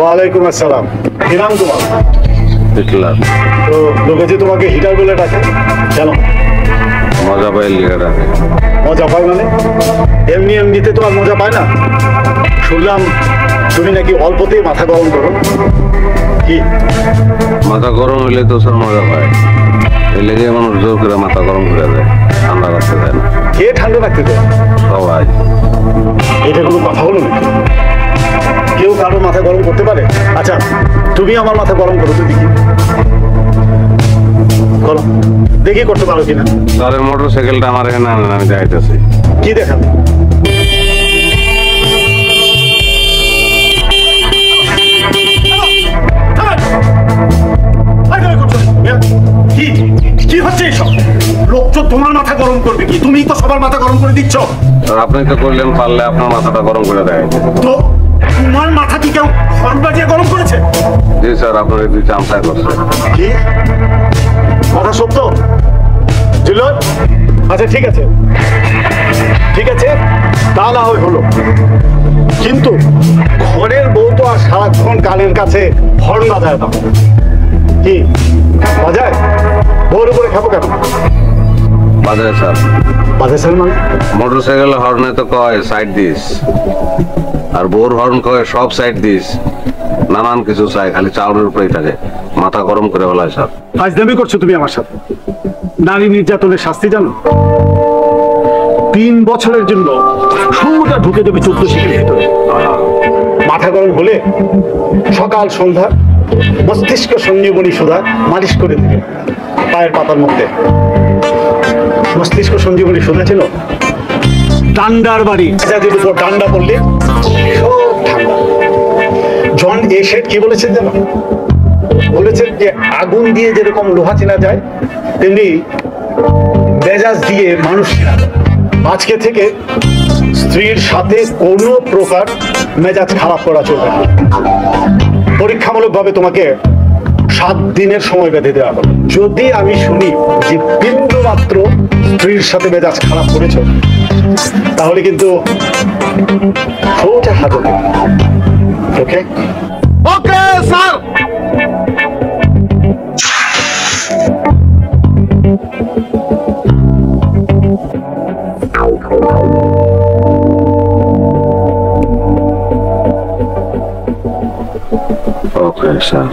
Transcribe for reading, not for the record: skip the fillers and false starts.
ওয়ালাইকুম আসসালাম। কি নাম তোমার? হিটলার। তো লোকে যে তোমাকে হিটার বলে ডাকে কেন? মজা পাই লিখে ডাকে। মজা পায় মানে? এমনি এমনিতে তোমার মজা পায় না। শুনলাম তুমি নাকি অল্পতেই মাথা গরম করো। কি মাথা গরম হইলে তো স্যার মজা পায়। এই লেগে মানুষ জোর করে মাথা গরম করে দেয়, ঠান্ডা রাখতে দেয় না। কে ঠান্ডা রাখতে দেয়? সবাই। এটা কোনো কথা হলো নাকি? কেউ কারো মাথা গরম করতে পারে? আচ্ছা তুমি আমার মাথা গরম করো তো দেখি। করো দেখি করতে পারো কিনা। স্যারের মোটর সাইকেলটা আমার এখানে আনেন, আমি দেখাইতেছি। কি দেখাবে? কি কি হচ্ছে এইসব? লোক তো তোমার মাথা গরম করবে কি? তুমি তো সবার মাথা গরম করে দিচ্ছ। আর আপনি তো করলেন, পারলে আপনার মাথাটা গরম করে দেয়। তো তোমার মাথা কি কেউ হর্ন বাজিয়ে গরম করেছে? জি স্যার, আপনার দুই চামচায় করছে। কি কথা সত্য? ছিল? আচ্ছা ঠিক আছে ঠিক আছে, তা না হয় হলো, কিন্তু ঘরের বউ তো আর সারাক্ষণ কানের কাছে হর্ন বাজায় না। কি বাজায়? বউর উপরে খাবো কেন? বাজারে স্যার। বাজায় মানে? মোটর সাইকেল হর্নে তো কয় সাইড দিস, আর বোর হর্ন কয় সব সাইড দিস। নানান কিছু চাই, খালি চাউলের উপরেই থাকে। মাথা গরম করে বলায় স্যার। ফাজলামি করছো তুমি আমার সাথে। নারী নির্যাতনের শাস্তি জানো? 3 বছরের জন্য সোজা ঢুকে দেবে 14 শিখের ভিতরে। মাথা গরম হলে সকাল সন্ধ্যা মস্তিষ্ক সঞ্জীবনী সুধা মালিশ করে দেবে পায়ের পাতার মধ্যে। মস্তিষ্ক সঞ্জীবনী সুধা ছিল ডান্ডার বাড়ি, যাদের উপর ডান্ডা পড়লে সব ঠান্ডা। জন এশেট কি বলেছেন জানো? বলেছেন যে আগুন দিয়ে যেরকম লোহা চেনা যায়, তেমনি মেজাজ দিয়ে মানুষ চেনা যায়। আজকে থেকে স্ত্রীর সাথে কোনো প্রকার মেজাজ খারাপ করা চলবে না। পরীক্ষামূলকভাবে তোমাকে 7 দিনের সময় বেঁধে দেওয়া হবে। যদি আমি শুনি যে বিন্দু মাত্র স্ত্রীর সাথে মেজাজ খারাপ করেছ, তাহলে কিন্তু সোজা হাজতে। ওকে ওকে স্যার। Okay sir.